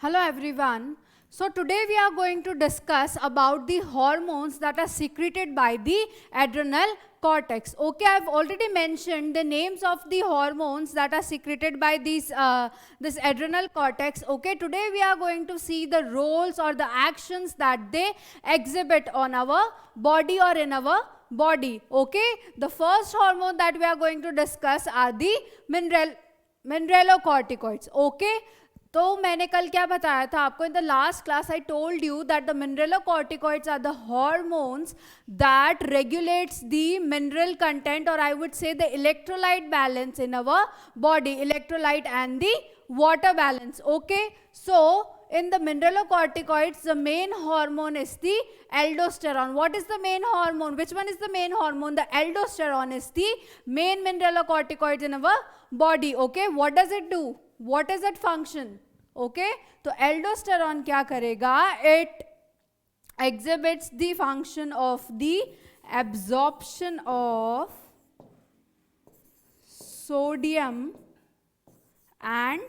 Hello everyone. So today we are going to discuss about the hormones that are secreted by the adrenal cortex. Okay, I've already mentioned the names of the hormones that are secreted by this adrenal cortex. Okay, today we are going to see the roles or the actions that they exhibit on our body or in our body. Okay, the first hormone that we are going to discuss are the mineralocorticoids. Okay, तो मैंने कल क्या बताया था आपको in the last class I told you that the mineralocorticoids are the hormones that regulates the mineral content और I would say the electrolyte balance in our body, electrolyte and the water balance. Okay, so in the mineralocorticoids the main hormone is the aldosterone. What is the main hormone? Which one is the main hormone? The aldosterone is the main mineralocorticoid in our body. Okay, what does it do? What is its function? Okay, तो aldosterone क्या करेगा? It exhibits the function of the absorption of sodium and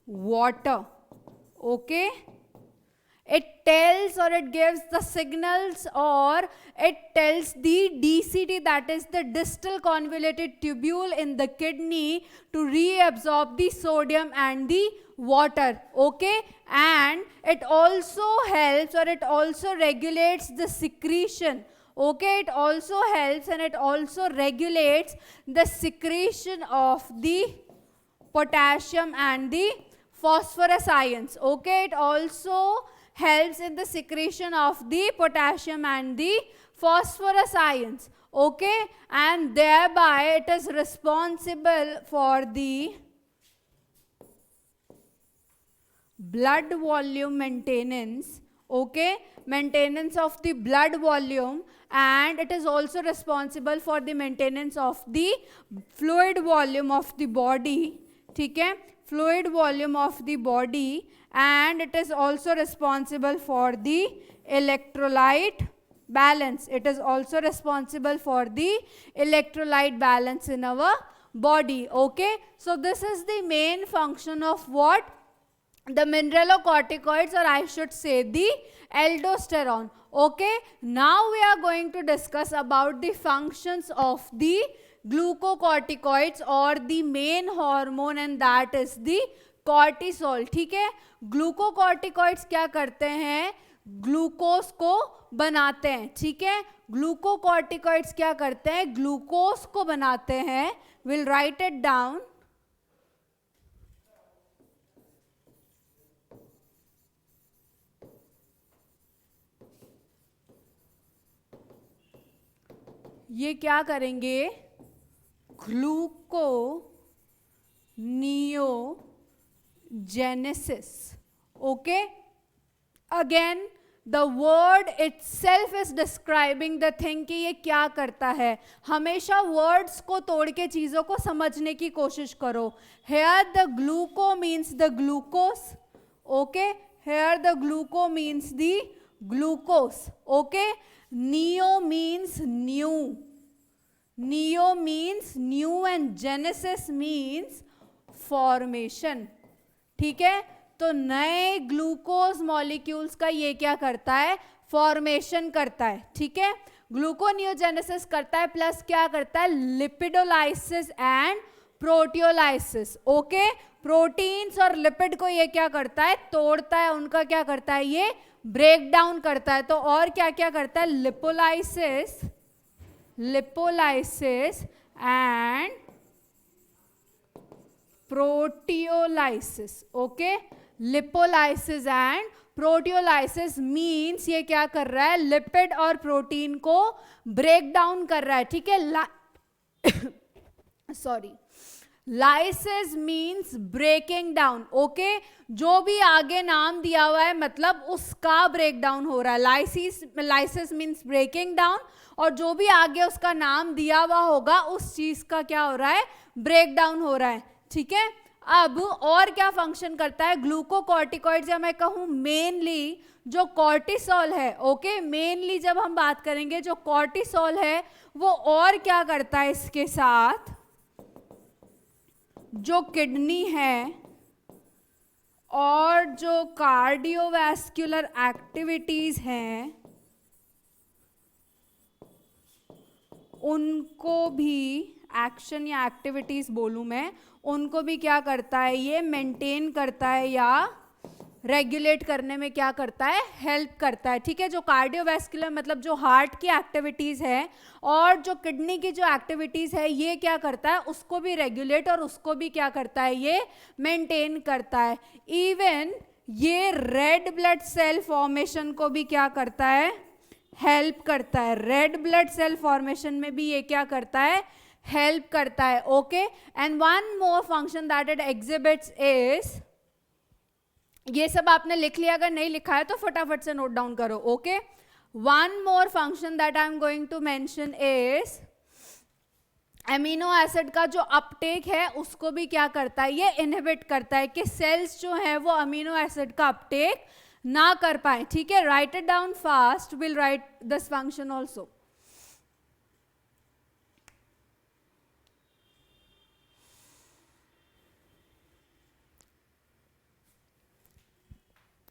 water. Okay, it tells or it gives the signals or it tells the DCT, that is the distal convoluted tubule in the kidney, to reabsorb the sodium and the water. Okay, and it also helps or it also regulates the secretion. Okay, it also helps and it also regulates the secretion of the potassium and the phosphorus ions. Okay, it also helps in the secretion of the potassium and the phosphorus ions. Okay, and thereby it is responsible for the blood volume maintenance. Okay, maintenance of the blood volume, and it is also responsible for the maintenance of the fluid volume of the body. ठीक है, fluid volume of the body, and it is also responsible for the electrolyte balance. It is also responsible for the electrolyte balance in our body. Okay, so this is the main function of what? The mineralocorticoids, or I should say the aldosterone. Okay, now we are going to discuss about the functions of the glucocorticoids और the main hormone and that is the cortisol. ठीक है, glucocorticoids क्या करते हैं? Glucose को बनाते हैं. ठीक है, ग्लूकोकॉर्टिकॉइड्स क्या करते हैं? ग्लूकोज को बनाते हैं. Will write it down. ये क्या करेंगे? gluconeogenesis. Okay, again the word itself is describing the thing कि ये क्या करता है. हमेशा words को तोड़ के चीज़ों को समझने की कोशिश करो. Here the gluco means the glucose. Okay, here the gluco means the glucose. Okay, neo means new. Neo means new and genesis means formation. ठीक है, तो नए ग्लूकोज मॉलिक्यूल्स का ये क्या करता है? फॉर्मेशन करता है. ठीक है, ग्लूकोनियोजेनेसिस करता है, प्लस क्या करता है? लिपिडोलाइसिस एंड प्रोटियोलाइसिस. ओके, प्रोटीन्स और लिपिड को ये क्या करता है? तोड़ता है. उनका क्या करता है? ये ब्रेक डाउन करता है. तो और क्या क्या करता है? Lipolysis and proteolysis. Okay, lipolysis and proteolysis means ये क्या कर रहा है? लिपिड और प्रोटीन को ब्रेक डाउन कर रहा है. ठीक है, sorry, lysis means breaking down. Okay, जो भी आगे नाम दिया हुआ है मतलब उसका ब्रेक डाउन हो रहा है. लाइसिस मीन्स ब्रेकिंग डाउन, और जो भी आगे उसका नाम दिया हुआ होगा उस चीज का क्या हो रहा है? ब्रेक डाउन हो रहा है. ठीक है, अब और क्या फंक्शन करता है ग्लूकोकॉर्टिकॉइड्स, या मैं कहूँ मेनली जो कॉर्टिसोल है. ओके, मेनली जब हम बात करेंगे जो कॉर्टिसोल है वो और क्या करता है इसके साथ? जो किडनी है और जो कार्डियोवैस्कुलर एक्टिविटीज हैं उनको भी, एक्शन या एक्टिविटीज बोलूं मैं, उनको भी क्या करता है, ये मेंटेन करता है या रेगुलेट करने में क्या करता है, हेल्प करता है। ठीक है, जो कार्डियोवैस्कुलर मतलब जो हार्ट की एक्टिविटीज है और जो किडनी की जो एक्टिविटीज है, ये क्या करता है, उसको भी रेगुलेट और उसको भी क्या करता है, ये मेंटेन करता है। इवन ये रेड ब्लड सेल फॉर्मेशन को भी क्या करता है, हेल्प करता है। रेड ब्लड सेल फॉर्मेशन में भी ये क्या करता है, हेल्प करता है। Okay, and one more function that it exhibits is, ये सब आपने लिख लिया, अगर नहीं लिखा है तो फटाफट से नोट डाउन करो। Okay, one more function that I am going to mention is, amino acid का जो अपटेक है उसको भी क्या करता है, ये इनहिबिट करता है कि सेल्स जो है वो अमीनो एसिड का अपटेक ना कर पाए। ठीक है, right it down fast, will write this function also.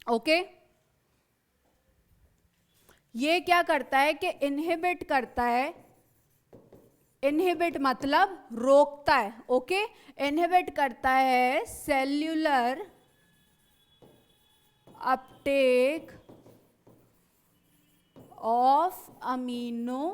Okay, ये क्या करता है कि इनहिबिट करता है, इनहिबिट मतलब रोकता है। ओके, इनहिबिट करता है cellular Uptake of amino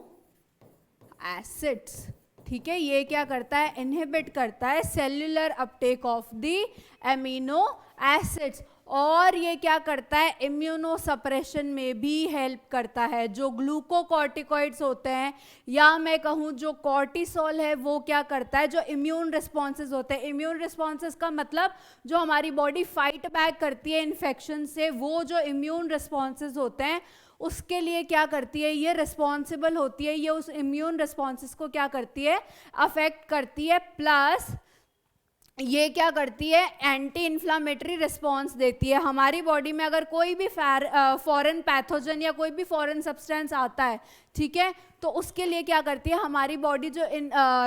acids. ठीक है, ये क्या करता है, इनहिबिट करता है cellular Uptake of the amino acids, और ये क्या करता है, इम्यूनो सप्रेशन में भी हेल्प करता है। जो ग्लूकोकॉर्टिकॉइड्स होते हैं या मैं कहूँ जो कॉर्टिसोल है, वो क्या करता है, जो इम्यून रिस्पॉन्सेज होते हैं, इम्यून रिस्पॉन्सेज का मतलब जो हमारी बॉडी फाइट बैक करती है इन्फेक्शन से, वो जो इम्यून रिस्पॉन्सेज होते हैं उसके लिए क्या करती है, ये रिस्पॉन्सिबल होती है, ये उस इम्यून रिस्पॉन्सेज को क्या करती है, अफेक्ट करती है। प्लस ये क्या करती है, एंटी इन्फ्लामेटरी रिस्पॉन्स देती है। हमारी बॉडी में अगर कोई भी फॉरेन पैथोजन या कोई भी फॉरेन सब्सटेंस आता है, ठीक है, तो उसके लिए क्या करती है, हमारी बॉडी जो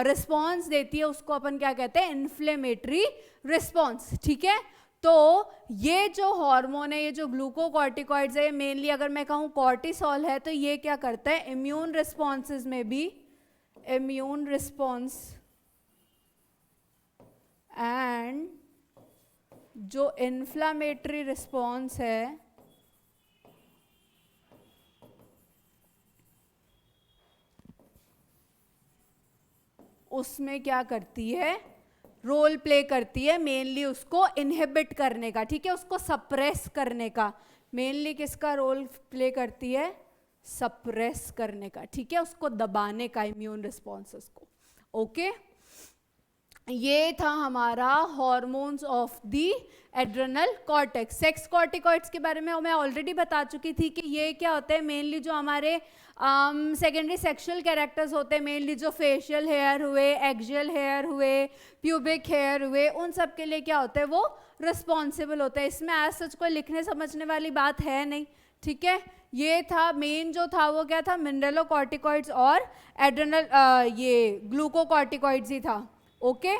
रिस्पॉन्स देती है उसको अपन क्या कहते हैं, इन्फ्लेमेटरी रिस्पॉन्स। ठीक है, तो ये जो हार्मोन है, ये जो ग्लूकोकॉर्टिकॉइड्स है, मेनली अगर मैं कहूँ कॉर्टिसोल है, तो ये क्या करता है, इम्यून रिस्पॉन्सेज में भी, इम्यून रिस्पॉन्स एंड जो इन्फ्लामेटरी रिस्पॉन्स है उसमें क्या करती है, रोल प्ले करती है, मेनली उसको इनहिबिट करने का। ठीक है, उसको सप्रेस करने का, मेनली किसका रोल प्ले करती है, सप्रेस करने का। ठीक है, उसको दबाने का, इम्यून रिस्पॉन्सेस को। ओके, ये था हमारा hormones of the adrenal cortex. Sex corticoids के बारे में मैं ऑलरेडी बता चुकी थी कि ये क्या होते हैं, मेनली जो हमारे सेकेंडरी सेक्सुअल कैरेक्टर्स होते हैं, मेनली जो फेशियल हेयर हुए, एक्सियल हेयर हुए, प्यूबिक हेयर हुए, उन सब के लिए क्या होता है, वो रिस्पॉन्सिबल होता है। इसमें एज सच कोई लिखने समझने वाली बात है नहीं। ठीक है, ये था मेन जो था वो क्या था, मिनरलोकॉर्टिकॉइड्स और एड्रेनल ये ग्लूकोकॉर्टिकॉइड्स ही था। ओके,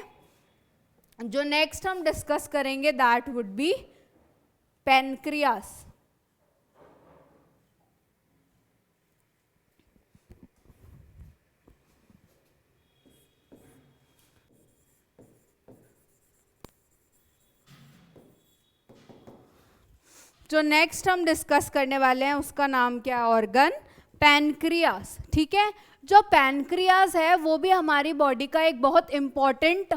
जो नेक्स्ट हम डिस्कस करेंगे दैट वुड बी पैनक्रियास। जो नेक्स्ट हम डिस्कस करने वाले हैं उसका नाम क्या है, ऑर्गन पैनक्रियास। ठीक है, जो पैनक्रियास है वो भी हमारी बॉडी का एक बहुत इंपॉर्टेंट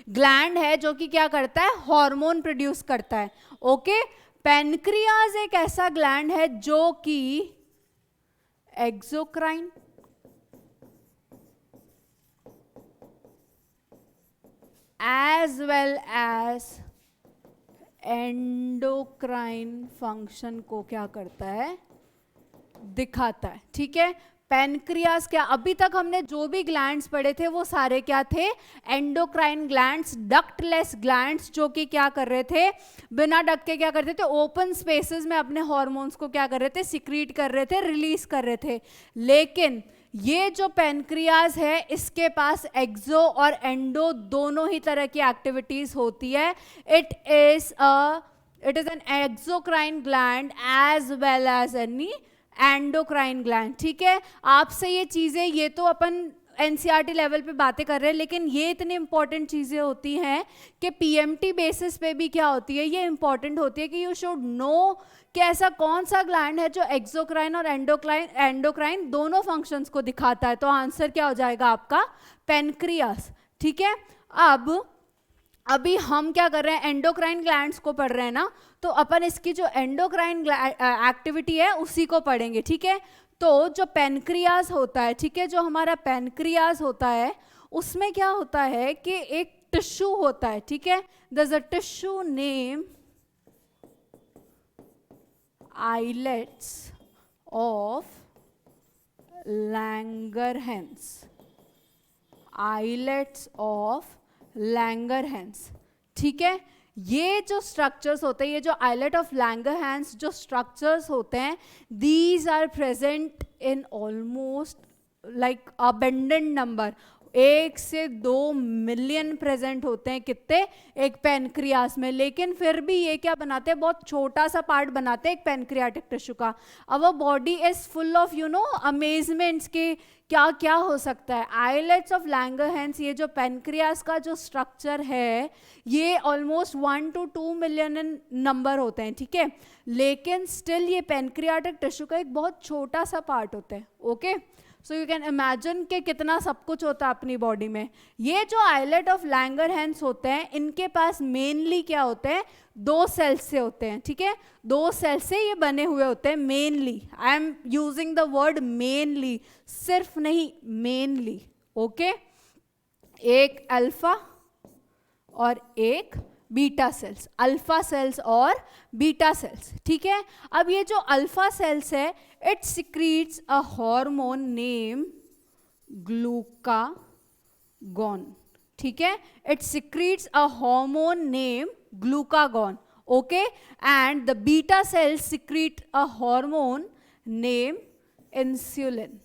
ग्लैंड है जो कि क्या करता है, हार्मोन प्रोड्यूस करता है। ओके, पैनक्रियास एक ऐसा ग्लैंड है जो कि exocrine as well as endocrine function को क्या करता है, दिखाता है। ठीक है, पैनक्रियास क्या, अभी तक हमने जो भी ग्लैंड्स पढ़े थे वो सारे क्या थे, एंडोक्राइन ग्लैंड्स, डक्टलेस ग्लैंड्स, जो कि क्या कर रहे थे, बिना डक के क्या करते थे, ओपन स्पेसेस में अपने हार्मोन्स को क्या कर रहे थे, सिक्रीट कर रहे थे, रिलीज कर रहे थे। लेकिन ये जो पेनक्रियाज है इसके पास एक्सो और एंडो दोनों ही तरह की एक्टिविटीज होती है. It is an exocrine gland as well as any endocrine gland. ठीक है, आपसे ये चीजें, ये तो अपन एनसीईआरटी लेवल पे बातें कर रहे हैं, लेकिन ये इतनी इंपॉर्टेंट चीजें होती हैं कि पीएमटी बेसिस पे भी क्या होती है, ये इंपॉर्टेंट होती है कि यू शुड नो कि ऐसा कौन सा ग्लैंड है जो एक्सोक्राइन और एंडोक्राइन दोनों फंक्शंस को दिखाता है. तो आंसर क्या हो जाएगा आपका, पेनक्रियास. ठीक है, अब अभी हम क्या कर रहे हैं, एंडोक्राइन ग्लैंड्स को पढ़ रहे हैं ना, तो अपन इसकी जो एंडोक्राइन एक्टिविटी है उसी को पढ़ेंगे. ठीक है, तो जो पेनक्रियास होता है, ठीक है, जो हमारा पेनक्रियास होता है उसमें क्या होता है कि एक टिश्यू होता है. ठीक है, there is a tissue name islets of Langerhans. Islets of Langerhans. ठीक है, ये जो स्ट्रक्चर्स होते हैं, ये जो आइलेट ऑफ लैंगरहैंस जो स्ट्रक्चर्स होते हैं, these are present in almost like abundant number. 1 से 2 मिलियन प्रेजेंट होते हैं कितने, एक पेनक्रियास में. लेकिन फिर भी ये क्या बनाते हैं, बहुत छोटा सा पार्ट बनाते हैं एक पेनक्रियाटिक टिश्यू का. Our body is full of amazements के क्या क्या हो सकता है. आइलेट्स ऑफ लैंगरहैंस, ये जो पेनक्रियास का जो स्ट्रक्चर है, ये ऑलमोस्ट 1 to 2 मिलियन नंबर होते हैं. ठीक है, लेकिन स्टिल ये पेनक्रियाटिक टिश्यू का एक बहुत छोटा सा पार्ट होता है. Okay, so you can imagine कि कितना सब कुछ होता है अपनी बॉडी में. ये जो आइलेट ऑफ लैंगरहैंस होते हैं, इनके पास मेनली क्या होते हैं, 2 सेल्स से होते हैं. ठीक है, 2 सेल्स से ये बने हुए होते हैं mainly. I am using the word mainly, सिर्फ नहीं, मेनली. ओके, एक अल्फा और एक बीटा सेल्स, अल्फा सेल्स और बीटा सेल्स. ठीक है, अब ये जो अल्फा सेल्स है, it secretes a hormone name glucagon. ठीक है, it secretes a hormone name glucagon. Okay, and the beta cells secrete a hormone name insulin.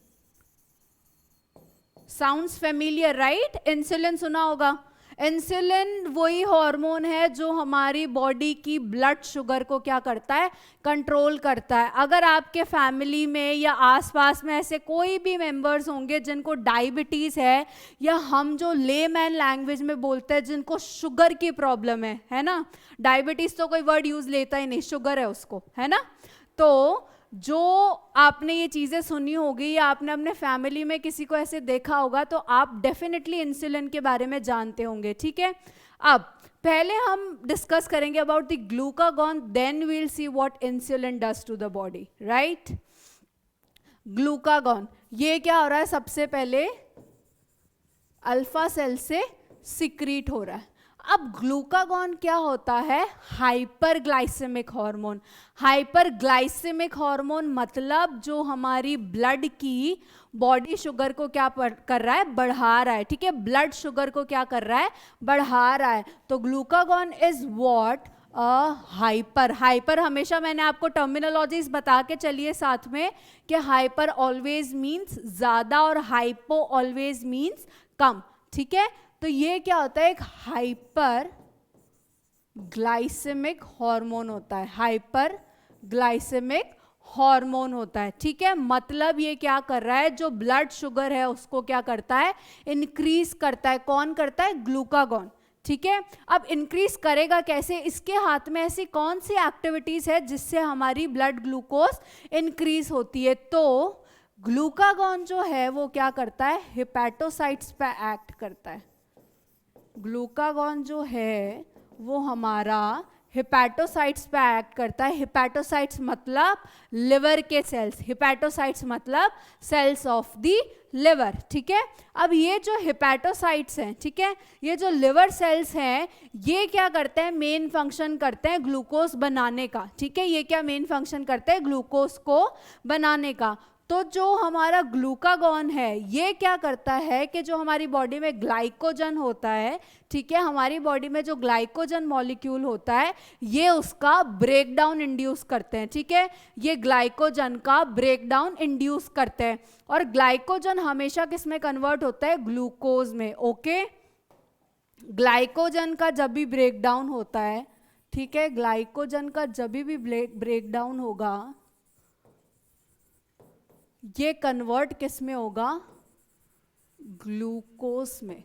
Sounds familiar right? Insulin सुना होगा. इंसुलिन वही हार्मोन है जो हमारी बॉडी की ब्लड शुगर को क्या करता है, कंट्रोल करता है. अगर आपके फैमिली में या आसपास में ऐसे कोई भी मेंबर्स होंगे जिनको डायबिटीज है, या हम जो लेमैन लैंग्वेज में बोलते हैं जिनको शुगर की प्रॉब्लम है ना, डायबिटीज तो कोई वर्ड यूज लेता ही नहीं, शुगर है उसको, है ना. तो जो आपने ये चीज़ें सुनी होगी या आपने अपने फैमिली में किसी को ऐसे देखा होगा, तो आप डेफिनेटली इंसुलिन के बारे में जानते होंगे. ठीक है, अब पहले हम डिस्कस करेंगे about the glucagon, then we will see what insulin does to the body. Right, glucagon, ये क्या हो रहा है, सबसे पहले अल्फा सेल से सिक्रीट हो रहा है. अब ग्लूकागॉन क्या होता है, हाइपरग्लाइसेमिक हार्मोन. हाइपरग्लाइसेमिक हार्मोन मतलब जो हमारी ब्लड की बॉडी शुगर को क्या कर रहा है, बढ़ा रहा है. ठीक है, ब्लड शुगर को क्या कर रहा है, बढ़ा रहा है. तो ग्लूकागॉन इज व्हाट, हाइपर. हमेशा मैंने आपको टर्मिनोलॉजीज बता के चलिए साथ में कि हाइपर ऑलवेज मीन्स ज्यादा और हाइपो ऑलवेज मीन्स कम. ठीक है, तो ये क्या होता है, एक हाइपर ग्लाइसेमिक हार्मोन होता है. हाइपर ग्लाइसेमिक हार्मोन होता है. ठीक है, मतलब ये क्या कर रहा है, जो ब्लड शुगर है उसको क्या करता है, इंक्रीज करता है. कौन करता है, ग्लूकागॉन. ठीक है, अब इंक्रीज करेगा कैसे, इसके हाथ में ऐसी कौन सी एक्टिविटीज है जिससे हमारी ब्लड ग्लूकोज इंक्रीज होती है. तो ग्लूकागॉन जो है वो क्या करता है, हेपेटोसाइट्स पे एक्ट करता है. ग्लूकागॉन जो है वो हमारा हेपेटोसाइट्स पे एक्ट करता है. हेपेटोसाइट्स मतलब लिवर के सेल्स, हेपेटोसाइट्स मतलब सेल्स ऑफ द लिवर. ठीक है, अब ये जो हेपेटोसाइट्स हैं, ठीक है, ये जो लिवर सेल्स हैं, ये क्या करते हैं, मेन फंक्शन करते हैं ग्लूकोज बनाने का. ठीक है, ये क्या मेन फंक्शन करते हैं, ग्लूकोज को बनाने का. तो जो हमारा ग्लूकागॉन है ये क्या करता है कि जो हमारी बॉडी में ग्लाइकोजन होता है, ठीक है, हमारी बॉडी में जो ग्लाइकोजन मॉलिक्यूल होता है ये उसका ब्रेकडाउन इंड्यूस करते हैं, ठीक है, ये ग्लाइकोजन का ब्रेकडाउन इंड्यूस करते हैं। और ग्लाइकोजन हमेशा किस में कन्वर्ट होता है? ग्लूकोज में। ओके, ग्लाइकोजन का जब भी ब्रेकडाउन होता है, ठीक है, ग्लाइकोजन का जब भी ब्रेकडाउन होगा ये कन्वर्ट किस में होगा? ग्लूकोज में,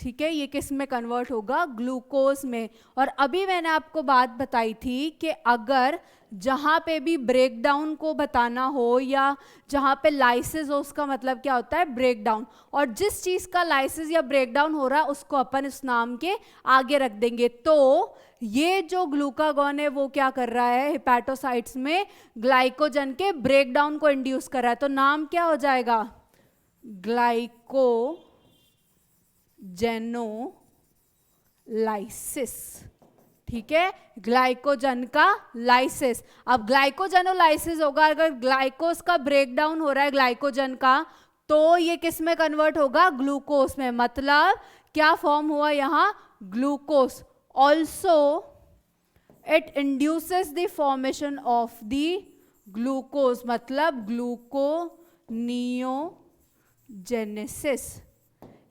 ठीक है, ये किस में कन्वर्ट होगा? ग्लूकोज में। और अभी मैंने आपको बात बताई थी कि अगर जहां पे भी ब्रेकडाउन को बताना हो या जहां पे लाइसिस हो, उसका मतलब क्या होता है? ब्रेकडाउन। और जिस चीज का लाइसिस या ब्रेकडाउन हो रहा है उसको अपन इस नाम के आगे रख देंगे। तो ये जो ग्लूकागॉन है वो क्या कर रहा है? हेपेटोसाइट्स में ग्लाइकोजन के ब्रेकडाउन को इंड्यूस कर रहा है। तो नाम क्या हो जाएगा? ग्लाइकोजेनोलाइसिस, ठीक है, ग्लाइकोजन का लाइसिस। अब ग्लाइकोजेनोलाइसिस होगा, अगर ग्लाइकोज का ब्रेकडाउन हो रहा है ग्लाइकोजन का, तो ये किस में कन्वर्ट होगा? ग्लूकोज में। मतलब क्या फॉर्म हुआ यहां? Glucose. Also it induces the formation of the glucose, मतलब ग्लूकोनियोजेनेसिस।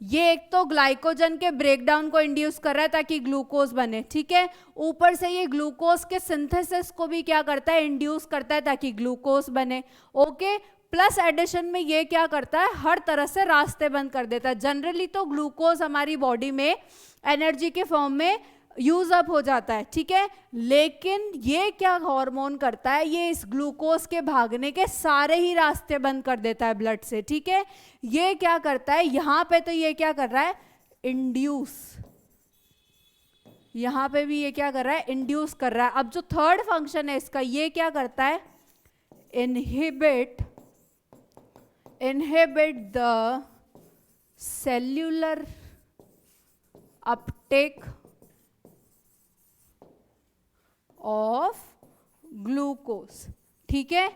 ये एक तो ग्लाइकोजन के ब्रेकडाउन को इंड्यूस कर रहा है ताकि ग्लूकोज बने, ठीक है, ऊपर से ये ग्लूकोज के सिंथेसिस को भी क्या करता है? इंड्यूस करता है ताकि ग्लूकोज बने। ओके, प्लस एडिशन में ये क्या करता है? हर तरह से रास्ते बंद कर देता है। जनरली तो ग्लूकोज हमारी बॉडी में एनर्जी के फॉर्म में यूज अप हो जाता है, ठीक है, लेकिन ये क्या हार्मोन करता है? ये इस ग्लूकोज के भागने के सारे ही रास्ते बंद कर देता है ब्लड से, ठीक है। ये क्या करता है यहां पे? तो ये क्या कर रहा है? इंड्यूस। यहां पे भी ये क्या कर रहा है? इंड्यूस कर रहा है। अब जो थर्ड फंक्शन है इसका, ये क्या करता है? Inhibit the cellular Uptake of glucose, ठीक है,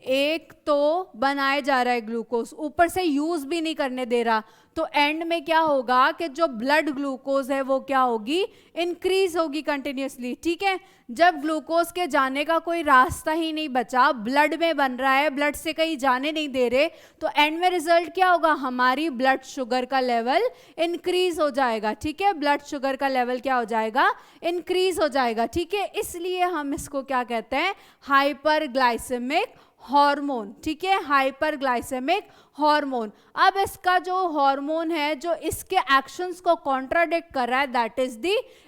एक तो बनाया जा रहा है ग्लूकोज, ऊपर से यूज भी नहीं करने दे रहा। तो एंड में क्या होगा कि जो ब्लड ग्लूकोज है वो क्या होगी? इंक्रीज होगी कंटिन्यूसली, ठीक है। जब ग्लूकोज के जाने का कोई रास्ता ही नहीं बचा, ब्लड में बन रहा है, ब्लड से कहीं जाने नहीं दे रहे, तो एंड में रिजल्ट क्या होगा? हमारी ब्लड शुगर का लेवल इंक्रीज हो जाएगा, ठीक है, ब्लड शुगर का लेवल क्या हो जाएगा? इंक्रीज हो जाएगा, ठीक है। इसलिए हम इसको क्या कहते हैं? हाइपरग्लाइसेमिक हार्मोन, ठीक है, हाइपरग्लाइसेमिक हार्मोन। अब इसका जो हार्मोन है जो इसके एक्शंस को कॉन्ट्राडिक्ट कर रहा है, दैट इज द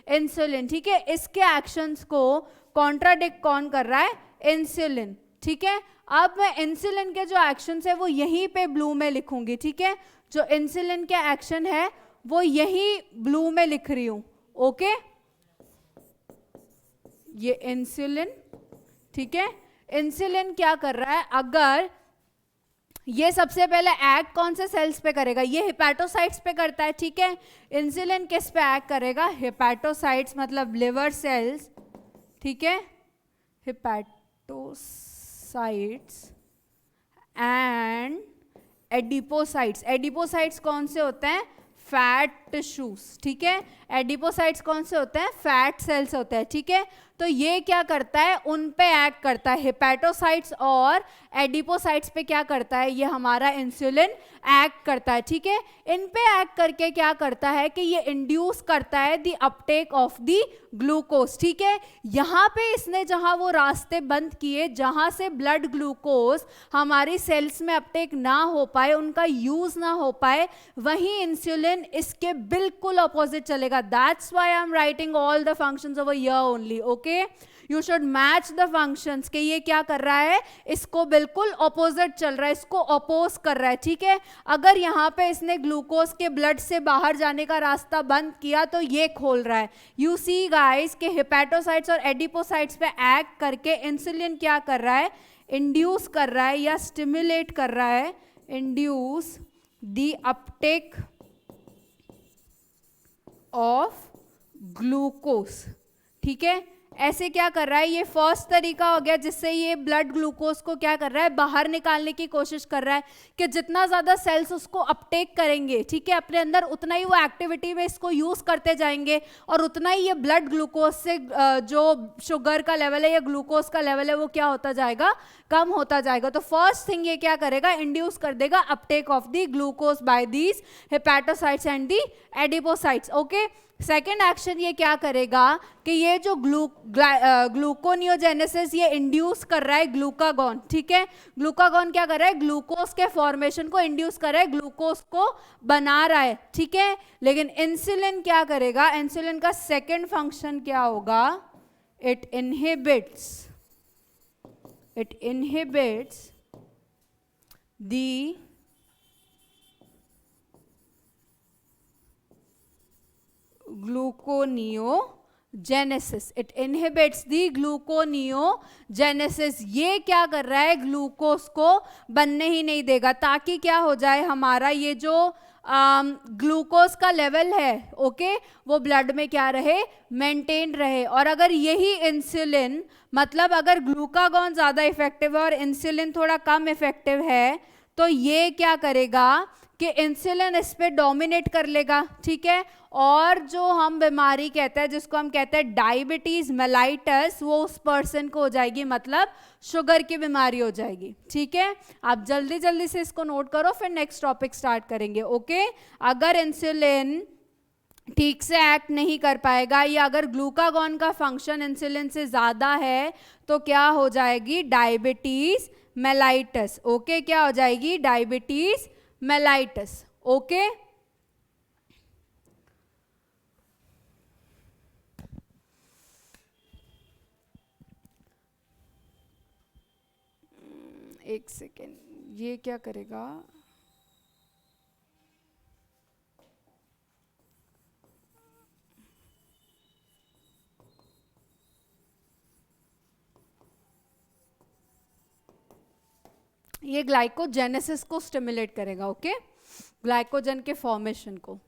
इंसुलिन, ठीक है। इसके एक्शंस को कॉन्ट्राडिक्ट कौन कर रहा है? इंसुलिन, ठीक है। अब मैं इंसुलिन के जो एक्शंस है वो यहीं पे ब्लू में लिखूंगी, ठीक है, जो इंसुलिन के एक्शन है वो यही ब्लू में लिख रही हूं। ओके, ये इंसुलिन, ठीक है, इंसुलिन क्या कर रहा है? अगर ये सबसे पहले एक्ट कौन से सेल्स पे करेगा? ये हेपेटोसाइट्स पे करता है, ठीक है। इंसुलिन किस पे एक्ट करेगा? हेपेटोसाइट्स, मतलब लिवर सेल्स, ठीक है, हेपेटोसाइट्स एंड एडिपोसाइट्स। एडिपोसाइट्स कौन से होते हैं? फैट टिश्यूज, ठीक है। एडिपोसाइट्स कौन से होते हैं? फैट सेल्स होते हैं, ठीक है। तो ये क्या करता है? उन पे एक्ट करता है। हेपेटोसाइट्स और एडिपोसाइट्स पे क्या करता है? ये हमारा इंसुलिन एक्ट करता है, ठीक है। इन पे एक्ट करके क्या करता है कि ये इंड्यूस करता है the Uptake of the glucose, ठीक है। यहाँ पे इसने जहां वो रास्ते बंद किए जहां से ब्लड ग्लूकोज हमारी सेल्स में अपटेक ना हो पाए, उनका यूज ना हो पाए, वहीं इंसुलिन इसके बिल्कुल अपोजिट चलेगा। That's why I am writing all the functions over here only. Okay, you should match the functions के ये क्या कर रहा है? इसको बिल्कुल अपोजिट चल रहा है, इसको अपोज कर रहा है, ठीक है। अगर यहाँ पे इसने ग्लूकोज के ब्लड से बाहर जाने का रास्ता बंद किया तो ये खोल रहा है। यू सी गाइस के हेपेटोसाइट्स और एडिपोसाइट्स पे एक्ट करके इंसुलिन क्या कर रहा है? इंड्यूस कर रहा है या स्टिमुलेट कर रहा है, induce the Uptake of glucose, ठीक है। ऐसे क्या कर रहा है, ये फर्स्ट तरीका हो गया जिससे ये ब्लड ग्लूकोज को क्या कर रहा है, बाहर निकालने की कोशिश कर रहा है कि जितना ज्यादा सेल्स उसको अपटेक करेंगे, ठीक है, अपने अंदर, उतना ही वो एक्टिविटी में इसको यूज करते जाएंगे और उतना ही ये ब्लड ग्लूकोज से जो शुगर का लेवल है या ग्लूकोज का लेवल है वो क्या होता जाएगा, कम होता जाएगा। तो फर्स्ट थिंग ये क्या करेगा, इंड्यूस कर देगा uptake of the glucose by these hepatocytes and the adipocytes. Okay, second action ये क्या करेगा कि ये जो ग्लूकोनियोजेनेसिस ये इंड्यूस कर रहा है ग्लूकागॉन, ठीक है, ग्लूकागॉन क्या कर रहा है, ग्लूकोज के फॉर्मेशन को इंड्यूस कर रहा है, ग्लूकोज को बना रहा है, ठीक है। लेकिन इंसुलिन क्या करेगा, इंसुलिन का सेकेंड फंक्शन क्या होगा, it inhibits the gluconeogenesis, it inhibits the gluconeogenesis. ये क्या कर रहा है, ग्लूकोज को बनने ही नहीं देगा, ताकि क्या हो जाए, हमारा ये जो ग्लूकोज का लेवल है, ओके, वो ब्लड में क्या रहे, मेंटेन रहे। और अगर यही इंसुलिन, मतलब अगर ग्लूकागॉन ज्यादा इफेक्टिव है और इंसुलिन थोड़ा कम इफेक्टिव है, तो ये क्या करेगा कि इंसुलिन इस पे डोमिनेट कर लेगा, ठीक है, और जो हम बीमारी कहते हैं, जिसको हम कहते हैं डायबिटीज मेलाइटस, वो उस पर्सन को हो जाएगी, मतलब शुगर की बीमारी हो जाएगी, ठीक है। आप जल्दी जल्दी से इसको नोट करो, फिर नेक्स्ट टॉपिक स्टार्ट करेंगे। ओके, अगर इंसुलिन ठीक से एक्ट नहीं कर पाएगा या अगर ग्लूकागॉन का फंक्शन इंसुलिन से ज्यादा है तो क्या हो जाएगी, डायबिटीज मेलाइटस। ओके, क्या हो जाएगी, डायबिटीज मेलाइटस। ओके, एक सेकेंड, ये क्या करेगा, ये ग्लाइकोजेनेसिस को स्टिमुलेट करेगा, ओके, ग्लाइकोजन के फॉर्मेशन को।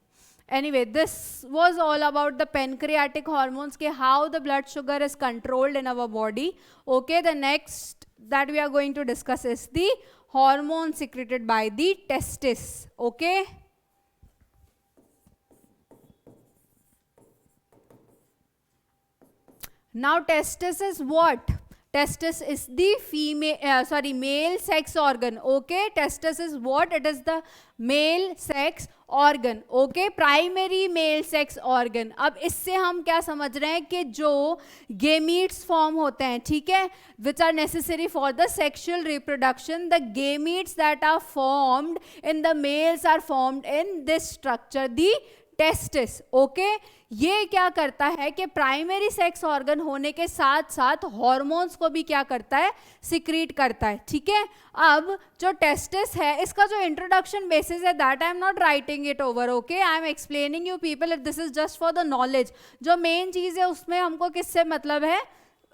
Anyway, this was all about the pancreatic hormones, ke how the blood sugar is controlled in our body. Okay, the next that we are going to discuss is the hormone secreted by the testis. Okay. Now testis is what? Testis is the male sex organ. Okay, testis is what? It is the male sex organ. Okay, primary male sex organ. अब इससे हम क्या समझ रहे हैं कि जो gametes form होते हैं, ठीक है, which are necessary for the sexual reproduction, the gametes that are formed in the males are formed in this structure, the testis. Okay, ये क्या करता है कि प्राइमरी सेक्स ऑर्गन होने के साथ साथ हॉर्मोन्स को भी क्या करता है, सिक्रीट करता है, ठीक है। अब जो टेस्टिस है, इसका जो इंट्रोडक्शन बेसिस है, that I am not writing it over, okay, I am explaining you people, if this is just for the knowledge. जो मेन चीज है उसमें हमको किससे मतलब है,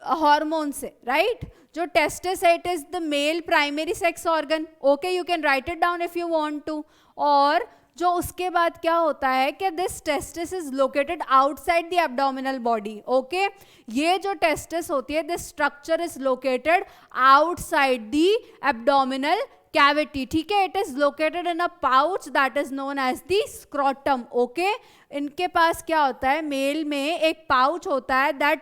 हार्मोन से, राइट। जो टेस्टिस है, it is the male primary sex organ. Okay, you can write it down if you want to. और जो उसके बाद क्या होता है कि this testis is located outside the abdominal body. Okay, ये जो टेस्टिस होती है, this structure is located outside the abdominal cavity, ठीक है। It is located in a pouch that is known as the scrotum. Okay, इनके पास क्या होता है, मेल में एक पाउच होता है दैट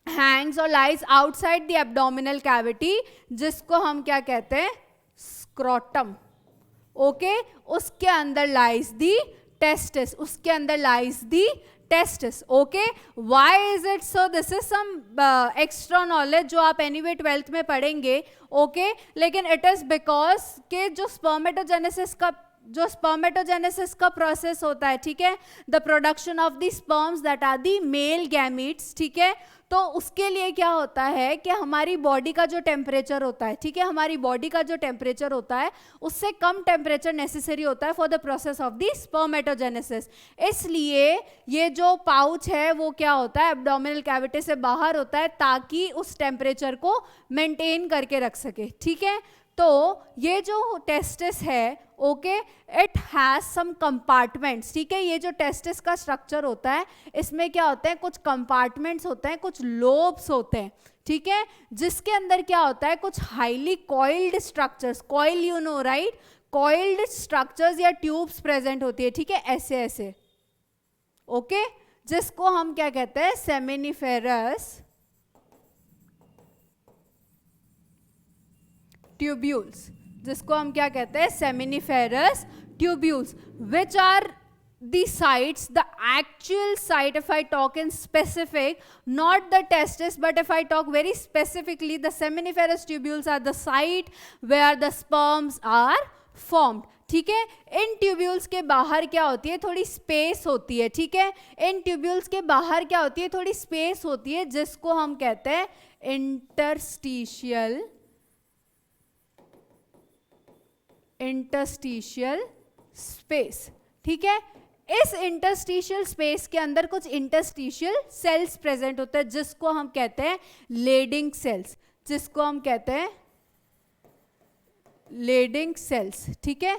हैंग्स और lies outside the abdominal cavity, जिसको हम क्या कहते हैं, स्क्रोटम। ओके, उसके अंदर लाइज दी टेस्टिस, उसके अंदर lies the testis. Okay, why is it so, this is some extra knowledge जो आप एनीवे 12th में पढ़ेंगे। ओके, लेकिन इट इज बिकॉज के जो स्पर्मेटोजेनेसिस का प्रोसेस होता है, ठीक है, the production of the sperms that are the male gametes, ठीक है, तो उसके लिए क्या होता है कि हमारी बॉडी का जो टेम्परेचर होता है, ठीक है, हमारी बॉडी का जो टेम्परेचर होता है उससे कम टेम्परेचर नेसेसरी होता है for the process of the spermatogenesis. इसलिए ये जो पाउच है वो क्या होता है, एब्डोमिनल कैविटी से बाहर होता है, ताकि उस टेम्परेचर को मेंटेन करके रख सके, ठीक है। तो ये जो टेस्टिस है, okay, it has some compartments, ठीक है। ये जो टेस्टिस का स्ट्रक्चर होता है, इसमें क्या होता है, कुछ कंपार्टमेंट्स होते हैं, कुछ लोब्स होते हैं, ठीक है, जिसके अंदर क्या होता है, कुछ highly coiled structures, coil you know right, coiled structures या ट्यूब्स प्रेजेंट होती है, ठीक है, ऐसे ऐसे, ओके, जिसको हम क्या कहते हैं, सेमिनिफेरस ट्यूब्यूल्स, जिसको हम क्या कहते हैं, seminiferous tubules, which are the sites, the actual site, if I talk in specific, not the testis, but if I talk very specifically, the seminiferous tubules are the site where the sperms are formed, ठीक है। इन tubules के बाहर क्या होती है, थोड़ी space होती है, ठीक है, इन ट्यूब्यूल्स के बाहर क्या होती है, थोड़ी स्पेस होती है, जिसको हम कहते हैं इंटरस्टिशियल स्पेस, ठीक है। इस इंटरस्टिशियल स्पेस के अंदर कुछ इंटरस्टिशियल सेल्स प्रेजेंट होते हैं, जिसको हम कहते हैं लेडिंग सेल्स, जिसको हम कहते हैं लेडिंग सेल्स, ठीक है।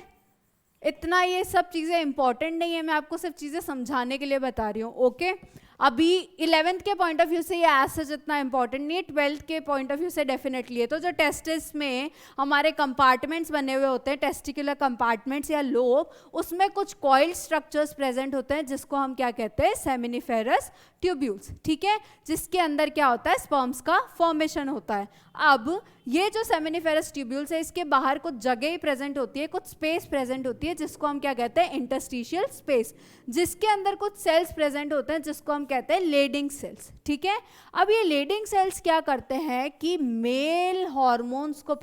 इतना ये सब चीजें इंपॉर्टेंट नहीं है, मैं आपको सिर्फ चीजें समझाने के लिए बता रही हूँ, ओके। अभी 11th के पॉइंट ऑफ व्यू से ये एज इतना इंपॉर्टेंट नहीं है, 12th के पॉइंट ऑफ व्यू से डेफिनेटली है। तो जो टेस्टिस में हमारे कंपार्टमेंट्स बने हुए होते हैं, टेस्टिकुलर कंपार्टमेंट्स या लोब, उसमें कुछ कॉइल्ड स्ट्रक्चर्स प्रेजेंट होते हैं, जिसको हम क्या कहते हैं, सेमिनिफेरस ट्यूब्यूल्स, ठीक है, जिसके अंदर क्या होता है, स्पर्म्स का फॉर्मेशन होता है। अब ये जो सेमिनिफेरस ट्यूब्यूल्स है, इसके बाहर कुछ जगह ही प्रेजेंट होती है, कुछ स्पेस प्रेजेंट होती है, जिसको हम क्या कहते हैं, इंटरस्टिशियल स्पेस, जिसके अंदर कुछ सेल्स प्रेजेंट होते हैं, जिसको हम कहते हैं लेडिंग सेल्स, ठीक है। अब ये लेडिंग सेल्स क्या करते हैं कि मेल हॉर्मोन्स को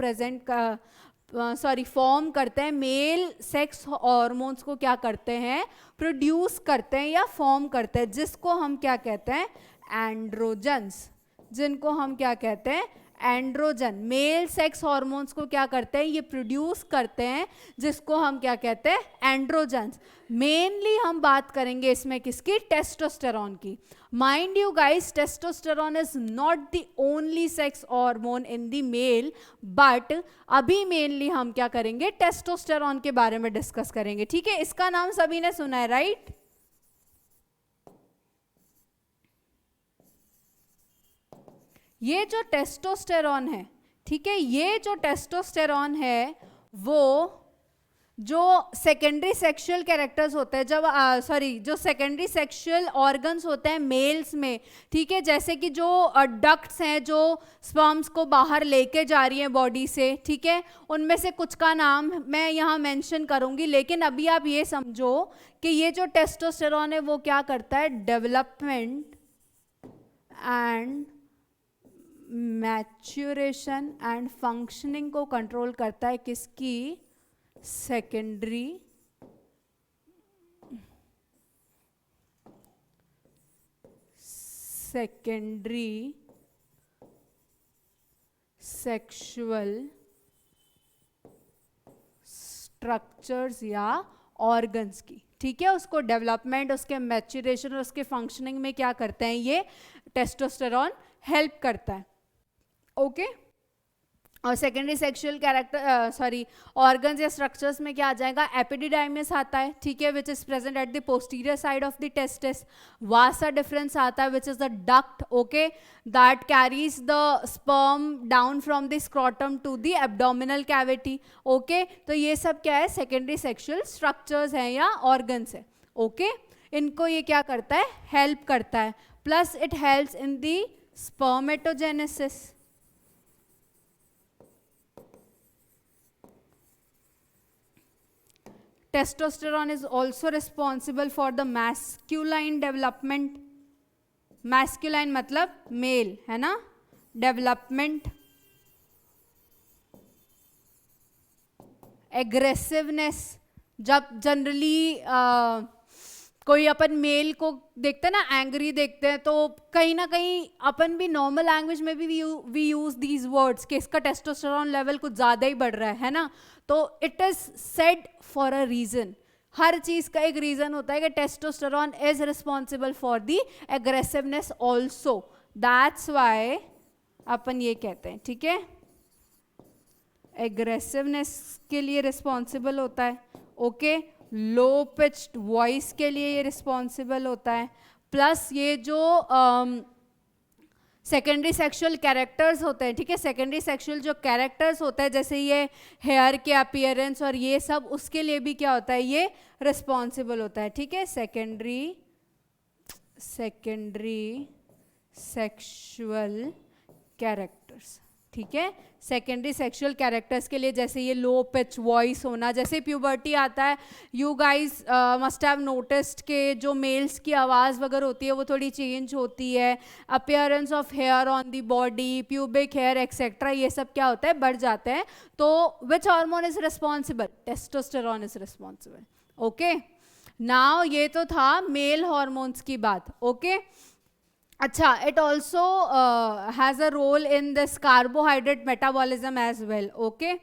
फॉर्म करते हैं, मेल सेक्स हॉर्मोन्स को क्या करते हैं, प्रोड्यूस करते हैं या फॉर्म करते हैं, जिसको हम क्या कहते हैं, एंड्रोजन्स, जिनको हम क्या कहते हैं, एंड्रोजन। मेल सेक्स हॉर्मोन्स को क्या करते हैं, ये प्रोड्यूस करते हैं, जिसको हम क्या कहते हैं, एंड्रोजन्स। मेनली हम बात करेंगे इसमें किसकी, टेस्टोस्टेरॉन की। Mind you guys, testosterone is not the only sex hormone in the male, but अभी मेनली हम क्या करेंगे, टेस्टोस्टेरॉन के बारे में डिस्कस करेंगे, ठीक है। इसका नाम सभी ने सुना है, राइट? ये जो टेस्टोस्टेरॉन है, ठीक है, ये जो टेस्टोस्टेरॉन है, वो जो सेकेंडरी सेक्सुअल कैरेक्टर्स होते हैं, जब जो सेकेंडरी सेक्सुअल ऑर्गन्स होते हैं मेल्स में, ठीक है, जैसे कि जो डक्ट्स हैं जो स्पर्म्स को बाहर लेके जा रही हैं बॉडी से, ठीक है, उनमें से कुछ का नाम मैं यहाँ मेंशन करूँगी, लेकिन अभी आप ये समझो कि ये जो टेस्टोस्टेरॉन है वो क्या करता है, development and maturation and functioning को कंट्रोल करता है, किसकी, सेकेंडरी सेक्सुअल स्ट्रक्चर्स या ऑर्गन्स की, ठीक है। उसको डेवलपमेंट, उसके मैच्योरेशन और उसके फंक्शनिंग में क्या करते हैं, ये टेस्टोस्टेरॉन हेल्प करता है, ओके। और सेकेंडरी सेक्सुअल ऑर्गन्स या स्ट्रक्चर्स में क्या आ जाएगा, एपिडिडाइमिस आता है, ठीक है, which is present at the posterior side of the testis. Vasa deferens आता है, which is the duct, okay, that carries the sperm down from the scrotum to the abdominal cavity, okay. तो ये सब क्या है, सेकेंडरी सेक्सुअल स्ट्रक्चर्स हैं या organs है, ओके। इनको ये क्या करता है, हेल्प करता है, plus it helps in the spermatogenesis. Testosterone is also responsible for the masculine development. Masculine मतलब मेल, है ना, डेवलपमेंट, एग्रेसिवनेस। जब जनरली कोई अपन मेल को देखते हैं ना, एंग्री देखते हैं, तो कहीं ना कहीं अपन भी नॉर्मल लैंग्वेज में भी वी यूज दीज वर्ड्स कि इसका टेस्टोस्टेरॉन लेवल कुछ ज़्यादा ही बढ़ रहा है ना। तो it is said for a reason, हर चीज़ का एक रीजन होता है कि testosterone is responsible for the aggressiveness also, that's why अपन ये कहते हैं, ठीक है, एग्रेसिवनेस के लिए रिस्पॉन्सिबल होता है, ओके, लो पिच्ड वॉइस के लिए ये रिस्पॉन्सिबल होता है, प्लस ये जो सेकेंडरी सेक्सुअल कैरेक्टर्स होते हैं, ठीक है, सेकेंडरी सेक्सुअल जो कैरेक्टर्स होते हैं जैसे ये हेयर के अपीयरेंस और ये सब, उसके लिए भी क्या होता है, ये रिस्पॉन्सिबल होता है, ठीक है, सेकेंडरी सेक्सुअल कैरेक्टर्स, ठीक है, सेकेंडरी सेक्सुअल कैरेक्टर्स के लिए जैसे ये लो पिच वॉइस होना, जैसे प्यूबर्टी आता है, you guys must have noticed के जो मेल्स की आवाज़ वगैरह होती है वो थोड़ी चेंज होती है, appearance of hair on the body, pubic hair etcetera, ये सब क्या होता है, बढ़ जाते हैं. तो which hormone is responsible, testosterone is responsible, okay. Now ये तो था मेल हॉर्मोन्स की बात, ओके. अच्छा, it also has a role in this carbohydrate metabolism as well, okay.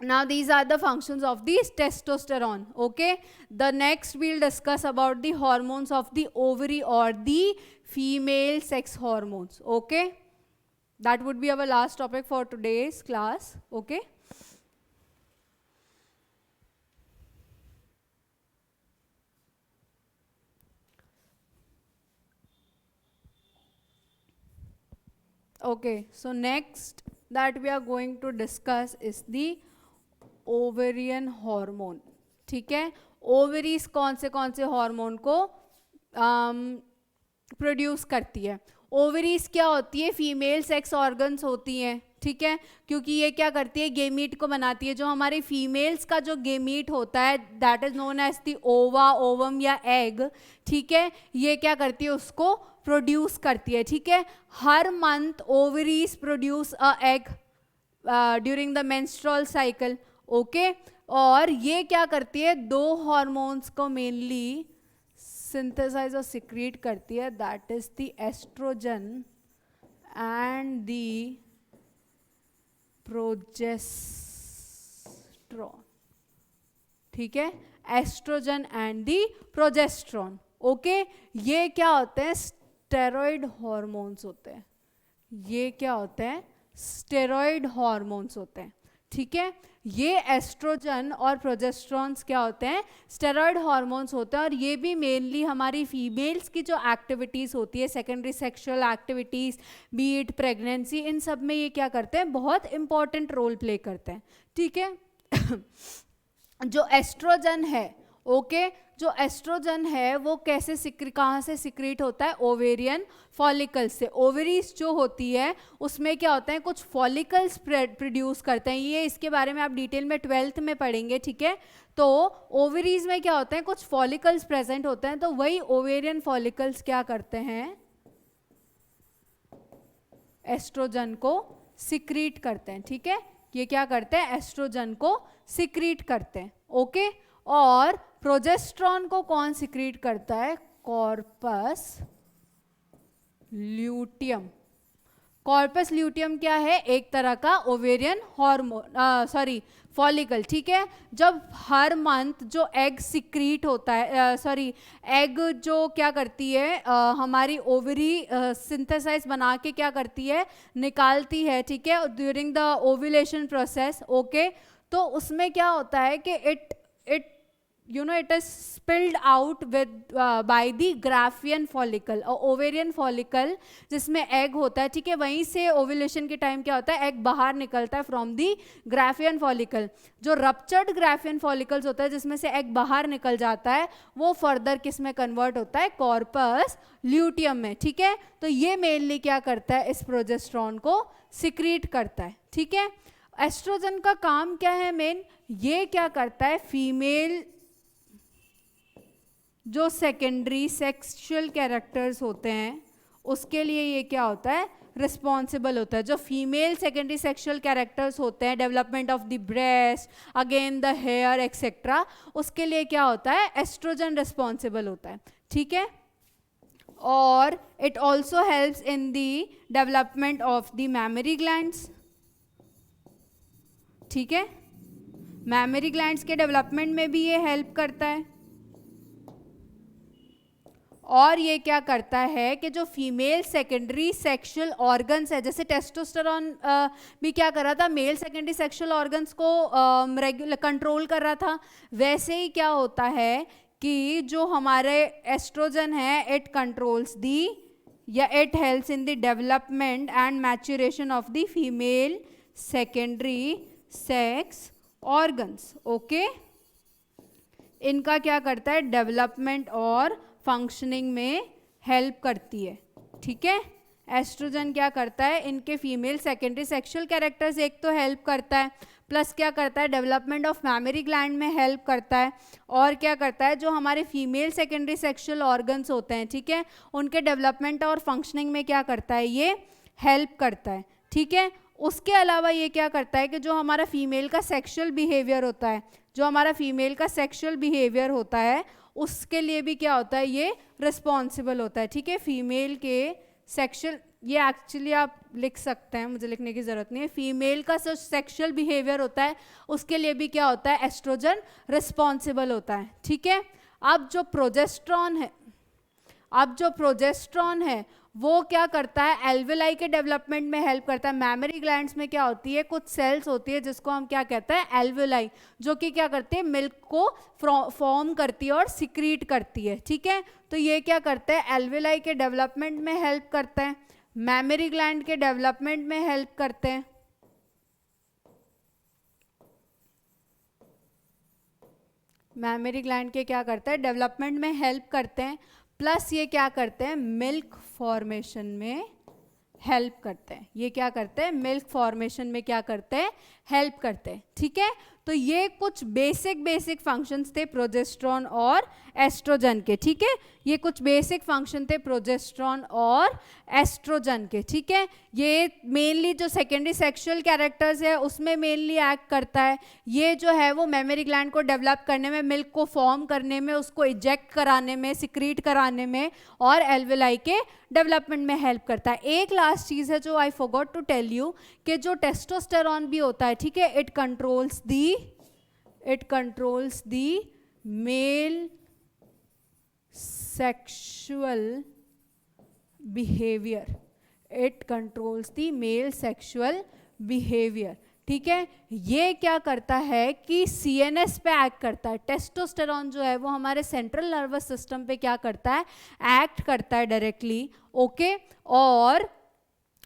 Now these are the functions of the testosterone, okay. The next we'll discuss about the hormones of the ovary or the female sex hormones, okay. That would be our last topic for today's class, okay. Okay, so next that we are going to discuss is the ovarian hormone, ठीक है. Ovaries कौन से hormone को produce करती है. Ovaries क्या होती है, फीमेल सेक्स ऑर्गन्स होती हैं, ठीक है, क्योंकि ये क्या करती है, गेमीट को बनाती है. जो हमारी फीमेल्स का जो गेमीट होता है that is known as the ova, ovum या एग, ठीक है, ये क्या करती है, उसको प्रोड्यूस करती है, ठीक है. हर month ovaries produce a egg during the menstrual cycle, okay. और ये क्या करती है, दो हॉर्मोन्स को मेनली सिंथेसाइज और सिक्रीट करती है, that is the estrogen and the progesterone, ठीक है, estrogen and the progesterone, okay. ये क्या होते हैं, स्टेरॉइड हॉर्मोन्स होते हैं. ये क्या होते हैं, स्टेरॉइड हॉर्मोन्स होते हैं, ठीक है. ये एस्ट्रोजन और प्रोजेस्ट्रॉन्स क्या होते हैं, स्टेरॉइड हॉर्मोन्स होते हैं. और ये भी मेनली हमारी फीमेल्स की जो एक्टिविटीज़ होती है, secondary sexual activities, be it pregnancy, इन सब में ये क्या करते हैं, बहुत इंपॉर्टेंट रोल प्ले करते हैं, ठीक है. जो एस्ट्रोजन है, ओके, जो एस्ट्रोजन है वो कैसे कहाँ से सिक्रीट होता है, ओवेरियन फॉलिकल्स से. ओवरीज जो होती है उसमें क्या होता है, कुछ फॉलिकल्स प्रोड्यूस करते हैं. ये इसके बारे में आप डिटेल में 12th में पढ़ेंगे, ठीक है. तो ओवरीज में क्या होते हैं, कुछ फॉलिकल्स प्रेजेंट होते हैं, तो वही ओवेरियन फॉलिकल्स क्या करते हैं, एस्ट्रोजन को सिक्रीट करते हैं, ठीक है. ये क्या करते हैं, एस्ट्रोजन को सिक्रीट करते हैं, ओके. और प्रोजेस्ट्रॉन को कौन सिक्रीट करता है, कॉर्पस ल्यूटियम. कॉर्पस ल्यूटियम क्या है, एक तरह का ओवेरियन हार्मोन, फॉलिकल, ठीक है. जब हर मंथ जो एग सिक्रीट होता है, एग जो क्या करती है, हमारी ओवरी सिंथेसाइज बना के क्या करती है, निकालती है, ठीक है, during the ovulation process, okay. तो उसमें क्या होता है कि it it is spilled out with by the Graafian follicle और ओवेरियन फॉलिकल जिसमें एग होता है, ठीक है. वहीं से ओव्यूलेशन के टाइम क्या होता है, एग बाहर निकलता है फ्रॉम दी ग्राफियन फॉलिकल. जो रप्चर्ड ग्राफियन फॉलिकल्स होता है जिसमें से एग बाहर निकल जाता है, वो फर्दर किस में कन्वर्ट होता है, कॉर्पस ल्यूटियम में, ठीक है. तो ये मेनली क्या करता है, इस प्रोजेस्ट्रॉन को सिक्रीट करता है, ठीक है. एस्ट्रोजन का काम क्या है मेन, ये क्या करता है, फीमेल जो सेकेंडरी सेक्सुअल कैरेक्टर्स होते हैं उसके लिए ये क्या होता है, रिस्पॉन्सिबल होता है. जो फीमेल सेकेंडरी सेक्सुअल कैरेक्टर्स होते हैं, development of the breast, again the hair etcetera, उसके लिए क्या होता है, एस्ट्रोजन रिस्पॉन्सिबल होता है, ठीक है. और it also helps in the development of the memory glands, ठीक है. मैमरी ग्लैंड्स के डेवलपमेंट में भी ये हेल्प करता है. और ये क्या करता है कि जो फीमेल सेकेंडरी सेक्सुअल ऑर्गन्स है, जैसे टेस्टोस्टेरोन भी क्या कर रहा था, मेल सेकेंडरी सेक्सुअल ऑर्गन्स को रेगुलर कंट्रोल कर रहा था, वैसे ही क्या होता है कि जो हमारे एस्ट्रोजन है इट कंट्रोल्स दी या it helps in the development and maturation of the female secondary sex organs. Okay, इनका क्या करता है, डेवलपमेंट और फंक्शनिंग में हेल्प करती है। ठीक है, एस्ट्रोजन क्या करता है, इनके फीमेल सेकेंडरी सेक्सुअल कैरेक्टर्स एक तो हेल्प करता है, प्लस क्या करता है, डेवलपमेंट ऑफ मैमरी ग्लैंड में हेल्प करता है, और क्या करता है, जो हमारे फीमेल सेकेंडरी सेक्सुअल ऑर्गन्स होते हैं, ठीक है, उनके डेवलपमेंट और फंक्शनिंग में क्या करता है, ये हेल्प करता है। ठीक है, उसके अलावा ये क्या करता है कि जो हमारा फीमेल का सेक्सुअल बिहेवियर होता है, जो हमारा फीमेल का सेक्सुअल बिहेवियर होता है उसके लिए भी क्या होता है, ये रिस्पॉन्सिबल होता है। ठीक है, फीमेल के सेक्सुअल, ये एक्चुअली आप लिख सकते हैं, मुझे लिखने की ज़रूरत नहीं है, फीमेल का जो सेक्सुअल बिहेवियर होता है उसके लिए भी क्या होता है, एस्ट्रोजन रिस्पॉन्सिबल होता है। ठीक है, अब जो प्रोजेस्ट्रॉन है वो क्या करता है, एल्वेलाई के डेवलपमेंट में हेल्प करता है। मैमरी ग्लैंड्स में क्या होती है, कुछ सेल्स होती है जिसको हम क्या कहते हैं, एल्वेलाई, जो कि क्या करती है, मिल्क को फॉर्म करती है और सिक्रीट करती है। ठीक है, तो ये क्या करते हैं, एल्वेलाई के डेवलपमेंट में हेल्प करते हैं, मैमरी ग्लैंड के डेवलपमेंट में हेल्प करते हैं। मैमरी ग्लैंड के क्या करते हैं, डेवलपमेंट में हेल्प करते हैं, प्लस ये क्या करते हैं, मिल्क फॉर्मेशन में हेल्प करते हैं। ये क्या करते हैं, मिल्क फॉर्मेशन में क्या करते हैं, हेल्प करते हैं। ठीक है, तो ये कुछ बेसिक फंक्शंस थे प्रोजेस्ट्रॉन और एस्ट्रोजन के। ठीक है, ये कुछ बेसिक फंक्शन थे प्रोजेस्ट्रॉन और एस्ट्रोजन के। ठीक है, ये मेनली जो सेकेंडरी सेक्सुअल कैरेक्टर्स है उसमें मेनली एक्ट करता है। ये जो है वो मेमोरी ग्लैंड को डेवलप करने में, मिल्क को फॉर्म करने में, उसको इजेक्ट कराने में, सिक्रीट कराने में और एल्वेलाई के डेवलपमेंट में हेल्प करता है। एक लास्ट चीज़ है जो I forgot to tell you कि जो टेस्टोस्टेरॉन भी होता है, ठीक है, it controls the male sexual behaviour. It controls the male sexual behaviour. ठीक है, ये क्या करता है कि सीएनएस पे एक्ट करता है। टेस्टोस्टेरॉन जो है वो हमारे सेंट्रल नर्वस सिस्टम पे क्या करता है, एक्ट करता है डायरेक्टली। ओके, और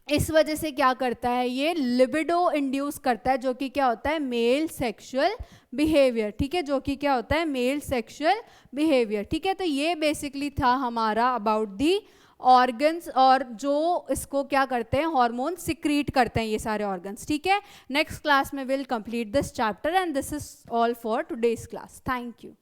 इस वजह से क्या करता है, ये लिबिडो इंड्यूस करता है, जो कि क्या होता है, मेल सेक्सुअल बिहेवियर। ठीक है, जो कि क्या होता है, मेल सेक्सुअल बिहेवियर। ठीक है, तो ये बेसिकली था हमारा अबाउट दी ऑर्गन्स, और जो इसको क्या करते हैं, हार्मोन सिक्रीट करते हैं ये सारे ऑर्गन्स। ठीक है, नेक्स्ट क्लास में will complete this chapter and this is all for today's class. Thank you.